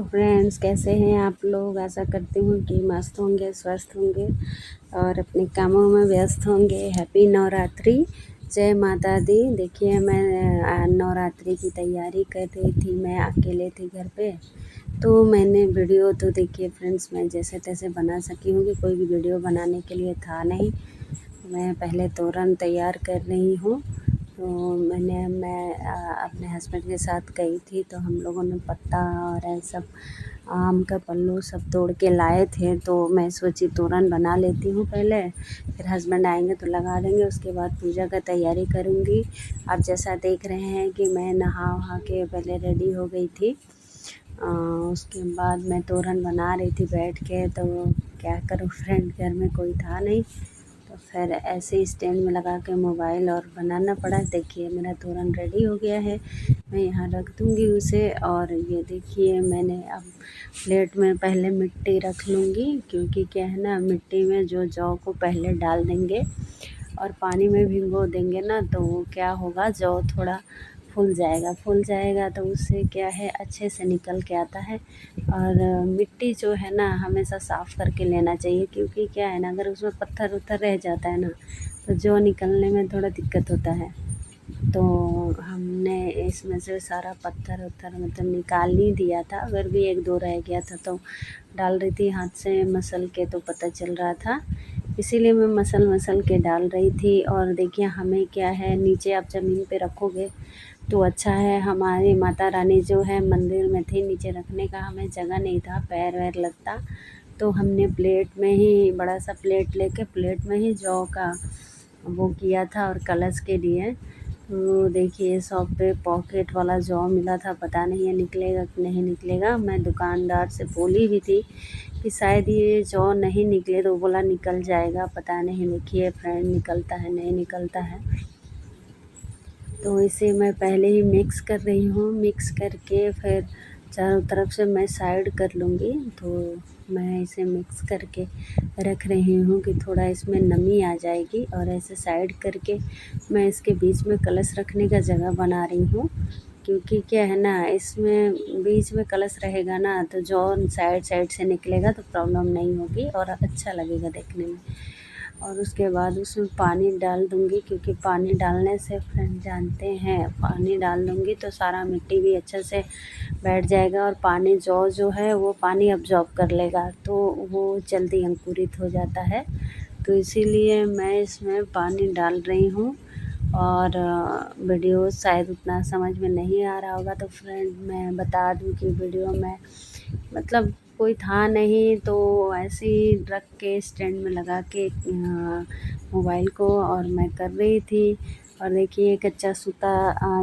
Friends, कैसे हैं आप लोग। आशा करती हूँ कि मस्त होंगे, स्वस्थ होंगे और अपने कामों में व्यस्त होंगे। हैप्पी नवरात्रि, जय माता दी। देखिए मैं नवरात्रि की तैयारी कर रही थी। मैं अकेले थी घर पे, तो मैंने वीडियो तो देखिए फ्रेंड्स मैं जैसे तैसे बना सकी हूँ कि कोई भी वीडियो बनाने के लिए था नहीं। मैं पहले तोरण तैयार कर रही हूँ। तो मैं अपने हस्बैंड के साथ गई थी, तो हम लोगों ने पत्ता और ये सब आम का पल्लू सब तोड़ के लाए थे। तो मैं सोची तोरण बना लेती हूँ पहले, फिर हस्बैंड आएंगे तो लगा देंगे, उसके बाद पूजा का तैयारी करूँगी। आप जैसा देख रहे हैं कि मैं नहा वहा के पहले रेडी हो गई थी। उसके बाद मैं तोरण बना रही थी बैठ के। तो क्या करूँ फ्रेंड, घर में कोई था नहीं, तो फिर ऐसे ही स्टैंड में लगा के मोबाइल और बनाना पड़ा। देखिए मेरा तोरण रेडी हो गया है, मैं यहाँ रख दूँगी उसे। और ये देखिए मैंने अब प्लेट में पहले मिट्टी रख लूँगी, क्योंकि क्या है ना, मिट्टी में जो जौ को पहले डाल देंगे और पानी में भिगो देंगे ना, तो क्या होगा, जौ थोड़ा फूल जाएगा तो उससे क्या है अच्छे से निकल के आता है। और मिट्टी जो है ना हमेशा साफ़ करके लेना चाहिए, क्योंकि क्या है ना, अगर उसमें पत्थर उत्थर रह जाता है ना, तो जौ निकलने में थोड़ा दिक्कत होता है। तो हमने इसमें से सारा पत्थर उत्थर मतलब निकाल ही दिया था, अगर भी एक दो रह गया था तो डाल रही थी हाथ से मसल के, तो पता चल रहा था, इसीलिए मैं मसल के डाल रही थी। और देखिए हमें क्या है, नीचे आप ज़मीन पे रखोगे तो अच्छा है। हमारी माता रानी जो है मंदिर में थी, नीचे रखने का हमें जगह नहीं था, पैर वैर लगता, तो हमने प्लेट में ही, बड़ा सा प्लेट लेके प्लेट में ही जौ का वो किया था और कलश के लिए। तो देखिए शॉप पे पॉकेट वाला जौ मिला था, पता नहीं है निकलेगा कि नहीं निकलेगा। मैं दुकानदार से बोली भी थी कि शायद ये जौ नहीं निकले, तो बोला निकल जाएगा, पता नहीं। देखिए फ्रेंड, निकलता है नहीं निकलता है। तो इसे मैं पहले ही मिक्स कर रही हूँ, मिक्स करके फिर चारों तरफ से मैं साइड कर लूँगी। तो मैं इसे मिक्स करके रख रही हूँ कि थोड़ा इसमें नमी आ जाएगी, और ऐसे साइड करके मैं इसके बीच में कलश रखने का जगह बना रही हूँ। क्योंकि क्या है ना, इसमें बीच में कलश रहेगा ना, तो जौ साइड साइड से निकलेगा तो प्रॉब्लम नहीं होगी और अच्छा लगेगा देखने में। और उसके बाद उसमें पानी डाल दूँगी, क्योंकि पानी डालने से फ्रेंड जानते हैं, पानी डाल दूँगी तो सारा मिट्टी भी अच्छे से बैठ जाएगा, और पानी जौ जो है वो पानी अब्जॉर्ब कर लेगा, तो वो जल्दी अंकुरित हो जाता है। तो इसीलिए मैं इसमें पानी डाल रही हूँ। और वीडियो शायद उतना समझ में नहीं आ रहा होगा, तो फ्रेंड मैं बता दूँ कि वीडियो में मतलब कोई था नहीं, तो ऐसे ही रख के स्टैंड में लगा के मोबाइल को और मैं कर रही थी। और देखिए कच्चा सूता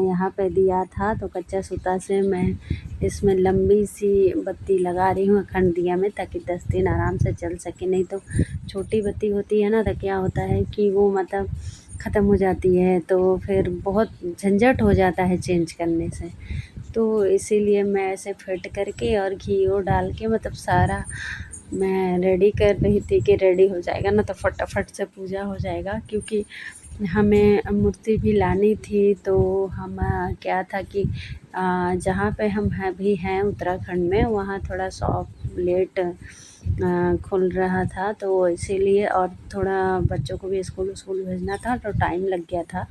यहाँ पे दिया था, तो कच्चा सूता से मैं इसमें लंबी सी बत्ती लगा रही हूँ अखंड दिया में, ताकि 10 दिन आराम से चल सके। नहीं तो छोटी बत्ती होती है ना, तो क्या होता है कि वो मतलब ख़त्म हो जाती है, तो फिर बहुत झंझट हो जाता है चेंज करने से। तो इसीलिए मैं ऐसे फिट करके और घी वो डाल के मतलब सारा मैं रेडी कर रही थी कि रेडी हो जाएगा ना तो फटाफट से पूजा हो जाएगा। क्योंकि हमें मूर्ति भी लानी थी, तो हम क्या था कि जहाँ पे हम अभी हैं उत्तराखंड में, वहाँ थोड़ा शॉप लेट खुल रहा था, तो इसीलिए, और थोड़ा बच्चों को भी स्कूल भेजना था, तो टाइम लग गया था,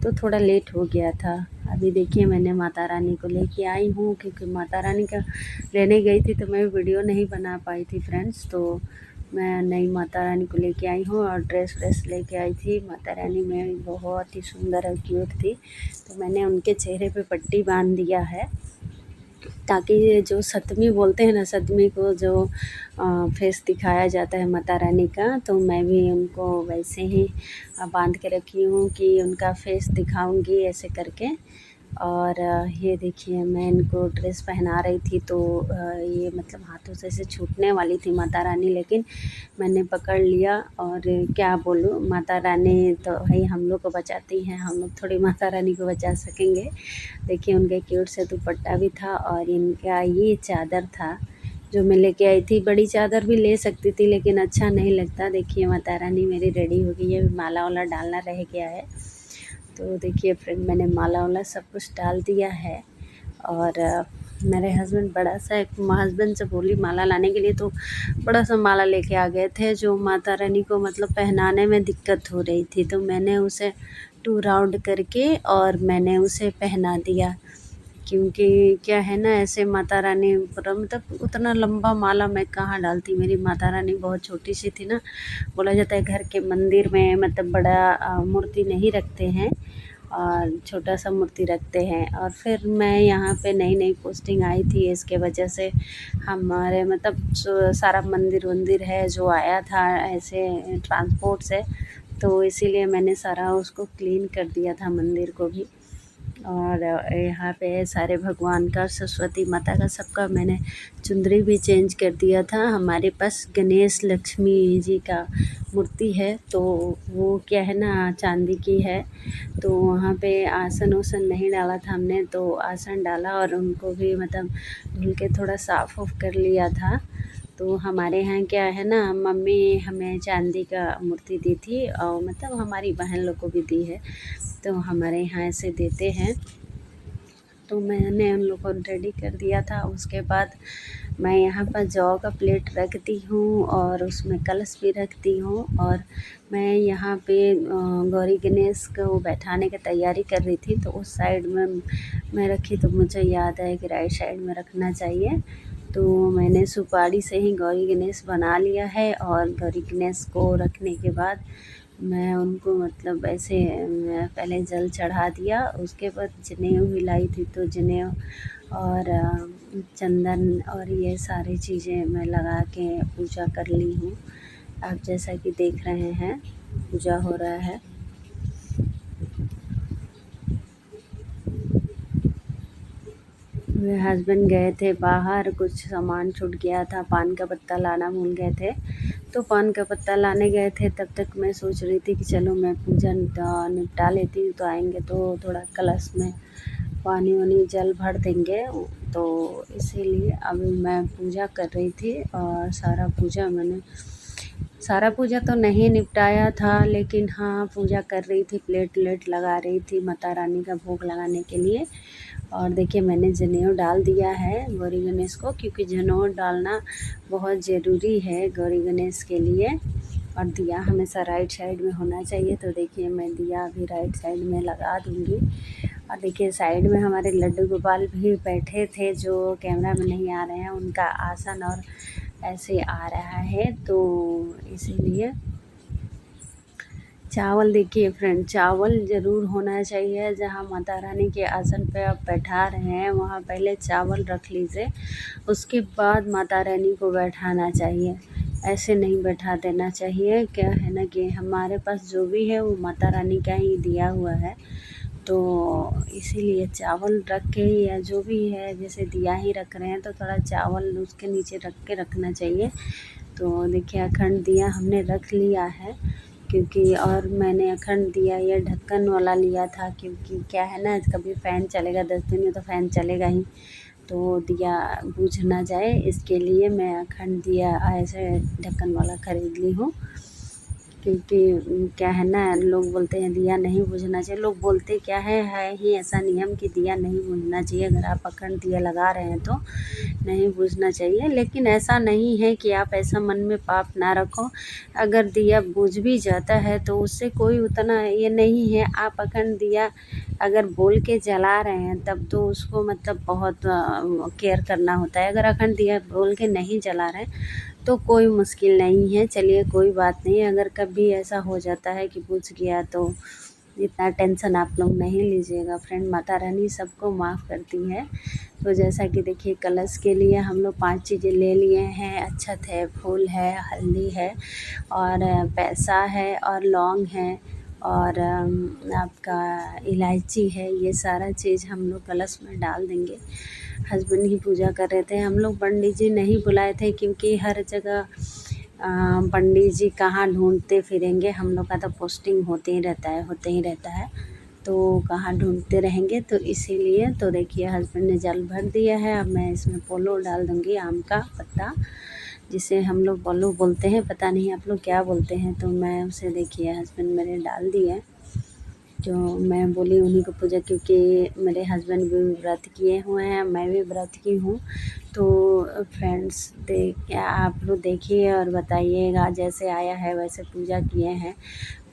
तो थोड़ा लेट हो गया था। अभी देखिए मैंने माता रानी को लेके आई हूँ, क्योंकि माता रानी का लेने गई थी तो मैं वीडियो नहीं बना पाई थी फ्रेंड्स। तो मैं नई माता रानी को लेके आई हूँ और ड्रेस व्रेस लेके आई थी। माता रानी मेरी बहुत ही सुंदर और क्यूट थी, तो मैंने उनके चेहरे पे पट्टी बांध दिया है, ताकि ये जो सतमी बोलते हैं ना, सतमी को जो फेस दिखाया जाता है माता रानी का, तो मैं भी उनको वैसे ही बांध के रखी हूँ कि उनका फेस दिखाऊंगी ऐसे करके। और ये देखिए मैं इनको ड्रेस पहना रही थी, तो ये मतलब हाथों से ऐसे छूटने वाली थी माता रानी, लेकिन मैंने पकड़ लिया। और क्या बोलूँ, माता रानी तो भाई हम लोग को बचाती हैं, हम लोग थोड़ी माता रानी को बचा सकेंगे। देखिए उनके क्यूट से दुपट्टा भी था, और इनका ये चादर था जो मैं लेके आई थी। बड़ी चादर भी ले सकती थी, लेकिन अच्छा नहीं लगता। देखिए माता रानी मेरी रेडी हो गई है, माला वाला डालना रह गया है। तो देखिए फ्रेंड मैंने माला वाला सब कुछ डाल दिया है, और मेरे हस्बैंड बड़ा सा एक हस्बैंड से बोली माला लाने के लिए, तो बड़ा सा माला लेके आ गए थे जो माता रानी को मतलब पहनाने में दिक्कत हो रही थी, तो मैंने उसे 2 राउंड करके और मैंने उसे पहना दिया। क्योंकि क्या है ना, ऐसे माता रानी पूरा मतलब उतना लंबा माला मैं कहाँ डालती, मेरी माता रानी बहुत छोटी सी थी ना। बोला जाता है घर के मंदिर में मतलब बड़ा मूर्ति नहीं रखते हैं और छोटा सा मूर्ति रखते हैं। और फिर मैं यहाँ पे नई नई पोस्टिंग आई थी, इसके वजह से हमारे मतलब सारा मंदिर वंदिर है जो आया था ऐसे ट्रांसपोर्ट से, तो इसीलिए मैंने सारा उसको क्लीन कर दिया था मंदिर को भी। और यहाँ पे सारे भगवान का, सरस्वती माता का, सबका मैंने चुंदरी भी चेंज कर दिया था। हमारे पास गणेश लक्ष्मी जी का मूर्ति है, तो वो क्या है ना चांदी की है, तो वहाँ पे आसन उसन नहीं डाला था हमने, तो आसन डाला और उनको भी मतलब धुल के थोड़ा साफ़ उफ कर लिया था। तो हमारे यहाँ क्या है ना, मम्मी हमें चांदी का मूर्ति दी थी और मतलब हमारी बहन लोग को भी दी है, तो हमारे यहाँ ऐसे देते हैं। तो मैंने उन लोग को रेडी कर दिया था। उसके बाद मैं यहाँ पर जौ का प्लेट रखती हूँ और उसमें कलश भी रखती हूँ। और मैं यहाँ पे गौरी गणेश को बैठाने की तैयारी कर रही थी, तो उस साइड में मैं रखी, तो मुझे याद आया कि राइट साइड में रखना चाहिए। तो मैंने सुपारी से ही गौरी गणेश बना लिया है और गौरी गणेश को रखने के बाद मैं उनको मतलब ऐसे पहले जल चढ़ा दिया, उसके बाद जनेऊ भी लाई थी, तो जनेऊ और चंदन और ये सारी चीज़ें मैं लगा के पूजा कर ली हूँ। आप जैसा कि देख रहे हैं पूजा हो रहा है। मेरे हस्बैंड गए थे बाहर, कुछ सामान छूट गया था, पान का पत्ता लाना भूल गए थे, तो पान का पत्ता लाने गए थे। तब तक मैं सोच रही थी कि चलो मैं पूजा निपटा लेती हूँ, तो आएंगे तो थोड़ा कलश में पानी वानी जल भर देंगे। तो इसीलिए अभी मैं पूजा कर रही थी और सारा पूजा तो नहीं निपटाया था, लेकिन हाँ पूजा कर रही थी, प्लेट व्लेट लगा रही थी माता रानी का भोग लगाने के लिए। और देखिए मैंने जनेऊ डाल दिया है गौरी गणेश को, क्योंकि जनेऊ डालना बहुत ज़रूरी है गौरी गणेश के लिए। और दिया हमेशा राइट साइड में होना चाहिए, तो देखिए मैं दिया अभी राइट साइड में लगा दूँगी। और देखिए साइड में हमारे लड्डू गोपाल भी बैठे थे जो कैमरा में नहीं आ रहे हैं, उनका आसन और ऐसे आ रहा है, तो इसीलिए चावल देखिए फ्रेंड, चावल ज़रूर होना चाहिए। जहाँ माता रानी के आसन पे आप बैठा रहे हैं वहाँ पहले चावल रख लीजिए, उसके बाद माता रानी को बैठाना चाहिए, ऐसे नहीं बैठा देना चाहिए। क्या है ना कि हमारे पास जो भी है वो माता रानी का ही दिया हुआ है, तो इसीलिए चावल रख के या जो भी है, जैसे दिया ही रख रहे हैं तो थोड़ा चावल उसके नीचे रख के रखना चाहिए। तो देखिए अखंड दिया हमने रख लिया है, क्योंकि और मैंने अखंड दिया ये ढक्कन वाला लिया था, क्योंकि क्या है ना कभी फ़ैन चलेगा 10 दिन में तो फ़ैन चलेगा ही, तो दिया बुझ ना जाए, इसके लिए मैं अखंड दिया ऐसे ढक्कन वाला ख़रीद ली हूँ। क्योंकि क्या है ना, लोग बोलते हैं दिया नहीं बुझना चाहिए, लोग बोलते क्या है ही ऐसा नियम कि दिया नहीं बुझना चाहिए, अगर आप अखंड दिया लगा रहे हैं तो नहीं बुझना चाहिए। लेकिन ऐसा नहीं है कि आप ऐसा मन में पाप ना रखो, अगर दिया बुझ भी जाता है तो उससे कोई उतना ये नहीं है। आप अखंड दिया अगर बोल के जला रहे हैं तब तो उसको मतलब बहुत केयर करना होता है। अगर अखंड दिया बोल के नहीं जला रहे तो कोई मुश्किल नहीं है। चलिए कोई बात नहीं, अगर कभी ऐसा हो जाता है कि बुझ गया तो इतना टेंशन आप लोग नहीं लीजिएगा फ्रेंड, माता रानी सबको माफ़ करती है। तो जैसा कि देखिए कलश के लिए हम लोग 5 चीज़ें ले लिए हैं, अक्षत है, फूल है, हल्दी है और पैसा है और लौंग है और आपका इलायची है, ये सारा चीज़ हम लोग कलश में डाल देंगे। हस्बैंड ही पूजा कर रहे थे, हम लोग पंडित जी नहीं बुलाए थे, क्योंकि हर जगह पंडित जी कहाँ ढूंढते फिरेंगे, हम लोग का तो पोस्टिंग होते ही रहता है, तो कहाँ ढूंढते रहेंगे, तो इसीलिए। तो देखिए हस्बैंड ने जल भर दिया है, अब मैं इसमें पोलो डाल दूँगी, आम का पत्ता, जिसे हम लोग पोलो बोलते हैं, पता नहीं आप लोग क्या बोलते हैं, तो मैं उसे देखिए हस्बैंड मेरे डाल दिए। जो मैं बोली उन्हीं को पूजा, क्योंकि मेरे हस्बैंड भी व्रत किए हुए हैं, मैं भी व्रत की हूँ। तो फ्रेंड्स देख आप लोग देखिए और बताइएगा, जैसे आया है वैसे पूजा किए हैं।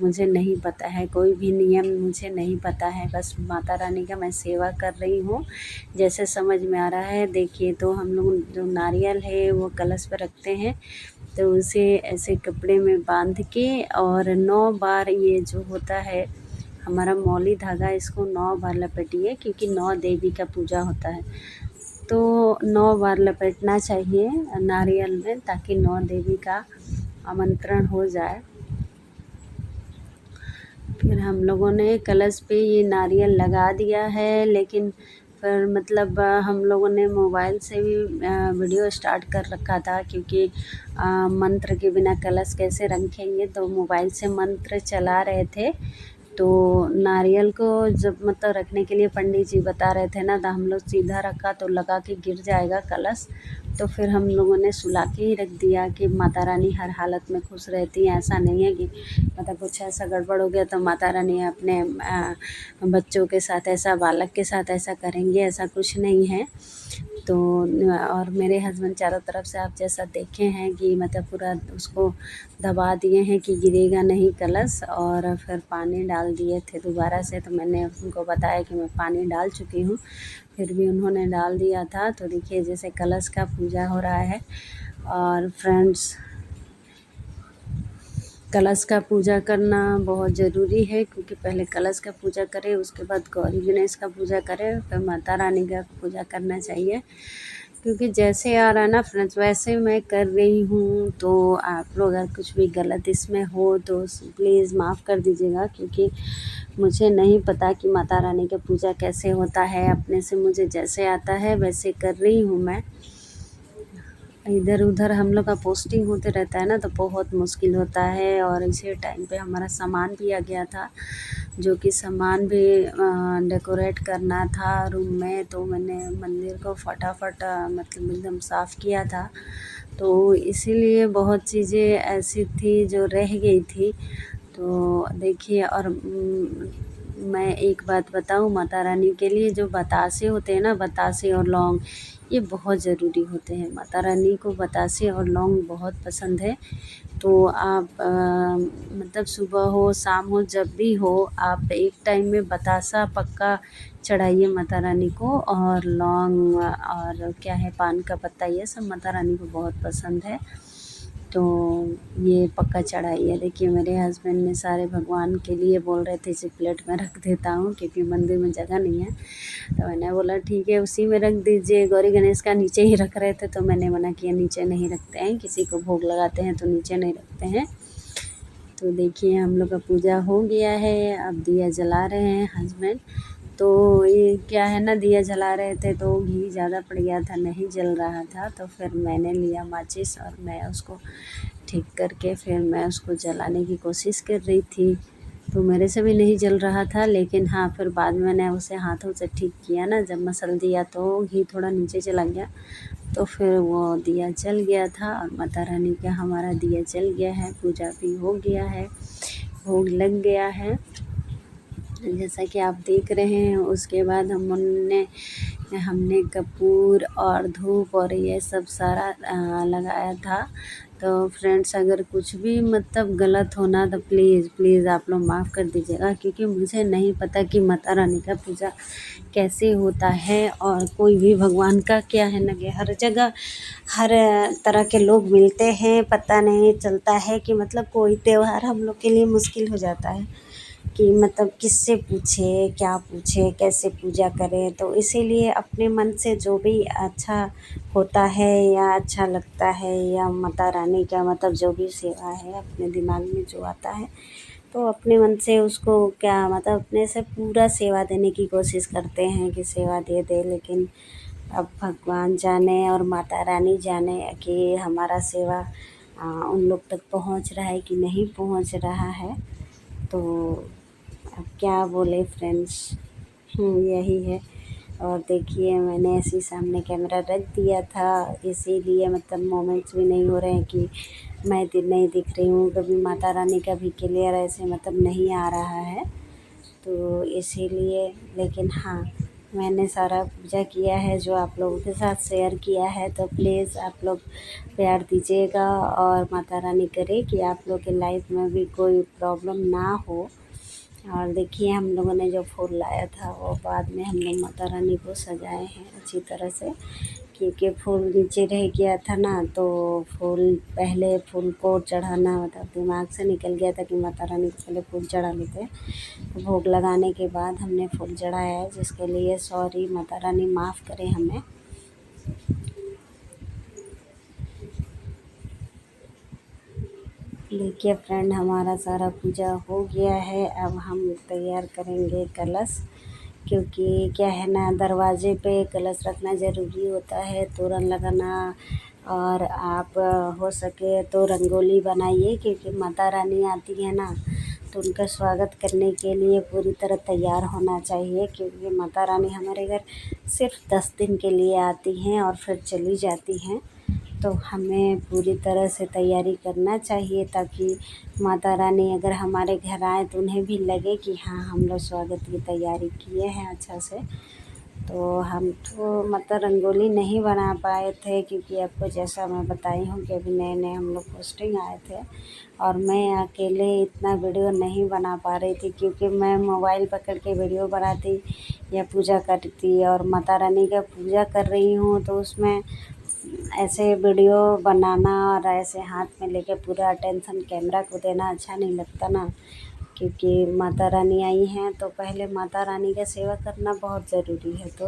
मुझे नहीं पता है, कोई भी नियम मुझे नहीं पता है, बस माता रानी का मैं सेवा कर रही हूँ जैसे समझ में आ रहा है। देखिए, तो हम लोग जो नारियल है वो कलश पर रखते हैं, तो उसे ऐसे कपड़े में बांध के और 9 बार ये जो होता है हमारा मौली धागा, इसको 9 बार लपेटिए, क्योंकि 9 देवी का पूजा होता है। तो 9 बार लपेटना चाहिए नारियल में, ताकि 9 देवी का आमंत्रण हो जाए। फिर हम लोगों ने कलश पे ये नारियल लगा दिया है, लेकिन फिर मतलब हम लोगों ने मोबाइल से भी वीडियो स्टार्ट कर रखा था, क्योंकि मंत्र के बिना कलश कैसे रखेंगे, तो मोबाइल से मंत्र चला रहे थे। तो नारियल को जब मतलब रखने के लिए पंडित जी बता रहे थे ना, तो हम लोग सीधा रखा तो लगा कि गिर जाएगा कलश। तो फिर हम लोगों ने सुला के ही रख दिया कि माता रानी हर हालत में खुश रहती हैं। ऐसा नहीं है कि मतलब कुछ ऐसा गड़बड़ हो गया तो माता रानी अपने बच्चों के साथ ऐसा, बालक के साथ ऐसा करेंगे, ऐसा कुछ नहीं है। तो और मेरे हस्बैंड चारों तरफ से आप जैसा देखे हैं कि मतलब पूरा उसको दबा दिए हैं कि गिरेगा नहीं कलश, और फिर पानी डाल दिए थे दोबारा से। तो मैंने उनको बताया कि मैं पानी डाल चुकी हूँ, फिर भी उन्होंने डाल दिया था। तो देखिए, जैसे कलश का पूजा हो रहा है। और फ्रेंड्स, कलश का पूजा करना बहुत ज़रूरी है, क्योंकि पहले कलश का पूजा करें, उसके बाद गौरी गणेश का पूजा करें, फिर माता रानी का पूजा करना चाहिए। क्योंकि जैसे आ रहा है ना फ्रेंड्स, वैसे मैं कर रही हूँ। तो आप लोग अगर कुछ भी गलत इसमें हो तो प्लीज़ माफ़ कर दीजिएगा, क्योंकि मुझे नहीं पता कि माता रानी का पूजा कैसे होता है। अपने से मुझे जैसे आता है वैसे कर रही हूँ मैं। इधर उधर हम लोग का पोस्टिंग होते रहता है ना, तो बहुत मुश्किल होता है। और इसी टाइम पे हमारा सामान भी आ गया था, जो कि सामान भी डेकोरेट करना था रूम में। तो मैंने मंदिर को फटाफट मतलब एकदम साफ़ किया था। तो इसीलिए बहुत चीज़ें ऐसी थी जो रह गई थी। तो देखिए, और मैं एक बात बताऊँ, माता रानी के लिए जो बतासे होते हैं ना, बतासे और लौंग, ये बहुत ज़रूरी होते हैं। माता रानी को बतासे और लौंग बहुत पसंद है। तो आप मतलब सुबह हो शाम हो जब भी हो, आप एक टाइम में बतासा पक्का चढ़ाइए माता रानी को। और लौंग और क्या है, पान का पत्ता, ये सब माता रानी को बहुत पसंद है। तो ये पक्का चढ़ाइए। देखिए, मेरे हस्बैंड ने सारे भगवान के लिए बोल रहे थे इसे प्लेट में रख देता हूँ, क्योंकि मंदिर में जगह नहीं है। तो मैंने बोला ठीक है, उसी में रख दीजिए। गौरी गणेश का नीचे ही रख रहे थे, तो मैंने मना किया, नीचे नहीं रखते हैं, किसी को भोग लगाते हैं तो नीचे नहीं रखते हैं। तो देखिए, हम लोग का पूजा हो गया है, अब दिया जला रहे हैं हस्बैंड। तो ये क्या है ना, दिया जला रहे थे तो घी ज़्यादा पड़ गया था, नहीं जल रहा था। तो फिर मैंने लिया माचिस और मैं उसको ठीक करके फिर मैं उसको जलाने की कोशिश कर रही थी। तो मेरे से भी नहीं जल रहा था, लेकिन हाँ, फिर बाद में मैंने उसे हाथों से ठीक किया ना, जब मसल दिया तो घी थोड़ा नीचे चला गया, तो फिर वो दिया जल गया था। और माता रानी का हमारा दिया जल गया है, पूजा भी हो गया है, भोग लग गया है, जैसा कि आप देख रहे हैं। उसके बाद हमने कपूर और धूप और ये सब सारा लगाया था। तो फ्रेंड्स, अगर कुछ भी मतलब गलत होना तो प्लीज़ प्लीज़ आप लोग माफ़ कर दीजिएगा, क्योंकि मुझे नहीं पता कि माता रानी का पूजा कैसे होता है। और कोई भी भगवान का क्या है ना, कि हर जगह हर तरह के लोग मिलते हैं, पता नहीं चलता है कि मतलब कोई त्यौहार हम लोग के लिए मुश्किल हो जाता है कि मतलब किससे पूछे, क्या पूछे, कैसे पूजा करें। तो इसीलिए अपने मन से जो भी अच्छा होता है या अच्छा लगता है, या माता रानी का मतलब जो भी सेवा है, अपने दिमाग में जो आता है, तो अपने मन से उसको क्या मतलब अपने से पूरा सेवा देने की कोशिश करते हैं कि सेवा दे दे। लेकिन अब भगवान जाने और माता रानी जाने कि हमारा सेवा उन लोग तक पहुंच रहा है कि नहीं पहुंच रहा है। तो अब क्या बोले फ्रेंड्स, यही है। और देखिए, मैंने ऐसे ही सामने कैमरा रख दिया था, इसीलिए मतलब मोमेंट्स भी नहीं हो रहे हैं कि नहीं दिख रही हूँ। कभी माता रानी का भी क्लियर ऐसे मतलब नहीं आ रहा है। तो इसीलिए। लेकिन हाँ, मैंने सारा पूजा किया है जो आप लोगों के साथ शेयर किया है, तो प्लीज़ आप लोग प्यार दीजिएगा और माता रानी करे कि आप लोग के लाइफ में भी कोई प्रॉब्लम ना हो। और देखिए हम लोगों ने जो फूल लाया था वो बाद में हम लोग माता रानी को सजाए हैं अच्छी तरह से, क्योंकि फूल नीचे रह गया था ना, तो फूल पहले फूल को चढ़ाना मतलब दिमाग से निकल गया था कि माता रानी को पहले फूल चढ़ा लेते हैं। तो भोग लगाने के बाद हमने फूल चढ़ाया है, जिसके लिए सॉरी, माता रानी माफ़ करें हमें। देखिए फ्रेंड, हमारा सारा पूजा हो गया है। अब हम तैयार करेंगे कलश, क्योंकि क्या है ना, दरवाजे पे कलश रखना ज़रूरी होता है, तोरण लगाना। और आप हो सके तो रंगोली बनाइए, क्योंकि माता रानी आती है ना, तो उनका स्वागत करने के लिए पूरी तरह तैयार होना चाहिए, क्योंकि माता रानी हमारे घर सिर्फ 10 दिन के लिए आती हैं और फिर चली जाती हैं। तो हमें पूरी तरह से तैयारी करना चाहिए, ताकि माता रानी अगर हमारे घर आए तो उन्हें भी लगे कि हाँ, हम लोग स्वागत की तैयारी किए हैं अच्छा से। तो हम तो मतलब रंगोली नहीं बना पाए थे, क्योंकि आपको जैसा मैं बताई हूँ कि अभी नए-नए हम लोग पोस्टिंग आए थे और मैं अकेले इतना वीडियो नहीं बना पा रही थी, क्योंकि मैं मोबाइल पकड़ के वीडियो बनाती या पूजा करती और माता रानी का पूजा कर रही हूँ, तो उसमें ऐसे वीडियो बनाना और ऐसे हाथ में लेके पूरा अटेंशन कैमरा को देना अच्छा नहीं लगता ना। क्योंकि माता रानी आई हैं तो पहले माता रानी का सेवा करना बहुत ज़रूरी है। तो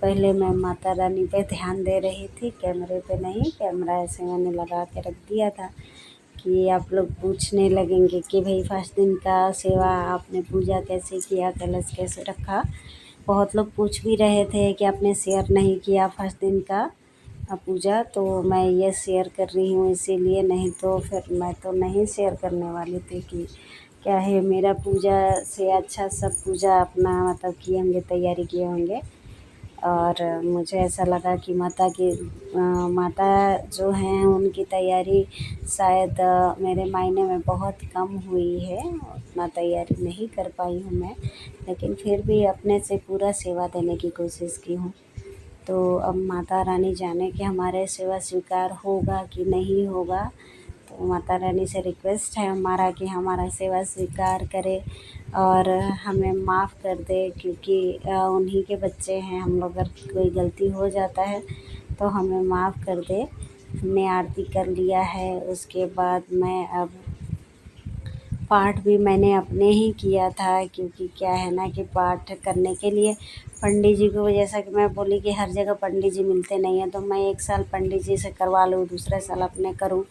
पहले मैं माता रानी पे ध्यान दे रही थी, कैमरे पे नहीं। कैमरा ऐसे मैंने लगा के रख दिया था कि आप लोग पूछने लगेंगे कि भाई फर्स्ट दिन का सेवा आपने पूजा कैसे किया, कलश कैसे रखा। बहुत लोग पूछ भी रहे थे कि आपने शेयर नहीं किया फर्स्ट दिन का पूजा, तो मैं ये शेयर कर रही हूँ इसीलिए, नहीं तो फिर मैं तो नहीं शेयर करने वाली थी कि क्या है, मेरा पूजा से अच्छा सब पूजा अपना मतलब किए होंगे, तैयारी किए होंगे। और मुझे ऐसा लगा कि माता जो हैं उनकी तैयारी शायद मेरे मायने में बहुत कम हुई है, उतना तैयारी नहीं कर पाई हूँ मैं, लेकिन फिर भी अपने से पूरा सेवा देने की कोशिश की हूँ। तो अब माता रानी जाने कि हमारे सेवा स्वीकार होगा कि नहीं होगा। तो माता रानी से रिक्वेस्ट है हमारा कि हमारा सेवा स्वीकार करे और हमें माफ़ कर दे, क्योंकि उन्हीं के बच्चे हैं हम लोग। अगर कोई गलती हो जाता है तो हमें माफ़ कर दे। हमने आरती कर लिया है, उसके बाद मैं अब पाठ भी मैंने अपने ही किया था, क्योंकि क्या है ना कि पाठ करने के लिए पंडित जी को, जैसा कि मैं बोली कि हर जगह पंडित जी मिलते नहीं हैं, तो मैं एक साल पंडित जी से करवा लूँ, दूसरे साल अपने करूँ।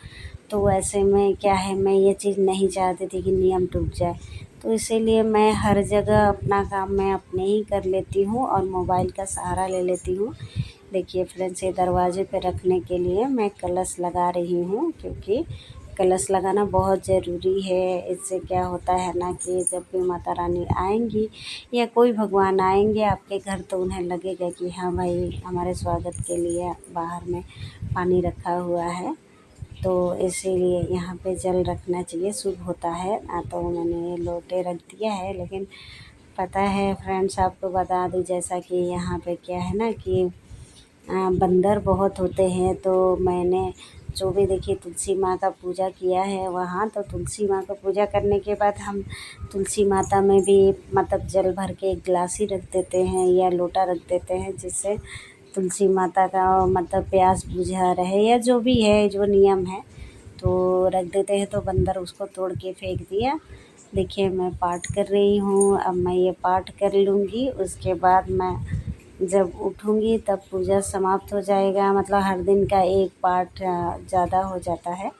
तो ऐसे में क्या है, मैं ये चीज़ नहीं चाहती थी कि नियम टूट जाए। तो इसीलिए मैं हर जगह अपना काम मैं अपने ही कर लेती हूँ और मोबाइल का सहारा ले लेती हूँ। देखिए फ्रेंड्स, ये दरवाजे पे रखने के लिए मैं कलश लगा रही हूँ, क्योंकि कलश लगाना बहुत ज़रूरी है। इससे क्या होता है ना कि जब भी माता रानी आएँगी या कोई भगवान आएँगे आपके घर, तो उन्हें लगेगा कि हाँ भाई, हमारे स्वागत के लिए बाहर में पानी रखा हुआ है। तो इसीलिए यहाँ पे जल रखना चाहिए, शुभ होता है। तो मैंने ये लोटे रख दिया है, लेकिन पता है फ्रेंड्स, आपको बता दूँ जैसा कि यहाँ पे क्या है ना कि बंदर बहुत होते हैं। तो मैंने जो भी देखिए तुलसी माँ का पूजा किया है वहाँ, तो तुलसी माँ का पूजा करने के बाद हम तुलसी माता में भी मतलब जल भर के एक गिलास ही रख देते हैं या लोटा रख देते हैं, जिससे तुलसी माता का मतलब प्यास बुझा रहे, या जो भी है जो नियम है, तो रख देते हैं। तो बंदर उसको तोड़ के फेंक दिया। देखिए मैं पाठ कर रही हूँ, अब मैं ये पाठ कर लूँगी, उसके बाद मैं जब उठूँगी तब पूजा समाप्त हो जाएगा। मतलब हर दिन का एक पाठ ज़्यादा हो जाता है,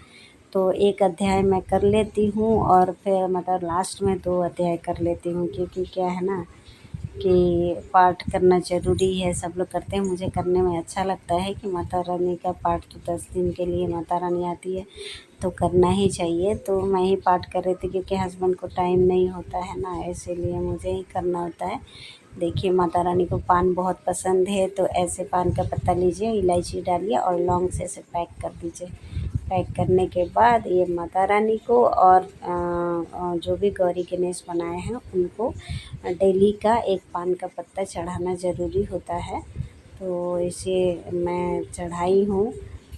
तो एक अध्याय मैं कर लेती हूँ और फिर मतलब लास्ट में 2 अध्याय कर लेती हूँ, क्योंकि क्या है ना कि पाठ करना ज़रूरी है। सब लोग करते हैं, मुझे करने में अच्छा लगता है कि माता रानी का पाठ तो 10 दिन के लिए माता रानी आती है, तो करना ही चाहिए। तो मैं ही पाठ कर रही थी, क्योंकि हस्बैंड को टाइम नहीं होता है ना, इसीलिए मुझे ही करना होता है। देखिए माता रानी को पान बहुत पसंद है, तो ऐसे पान का पत्ता लीजिए, इलायची डालिए और लौंग से इसे पैक कर दीजिए। पैक करने के बाद ये माता रानी को और जो भी गौरी गणेश बनाए हैं उनको डेली का एक पान का पत्ता चढ़ाना ज़रूरी होता है। तो इसे मैं चढ़ाई हूँ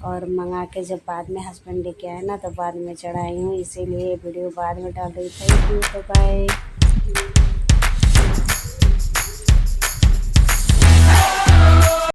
और मंगा के जब बाद में हस्बैंड लेके आए ना तो बाद में चढ़ाई हूँ, इसीलिए वीडियो बाद में डाल रही। Thank you, bye bye.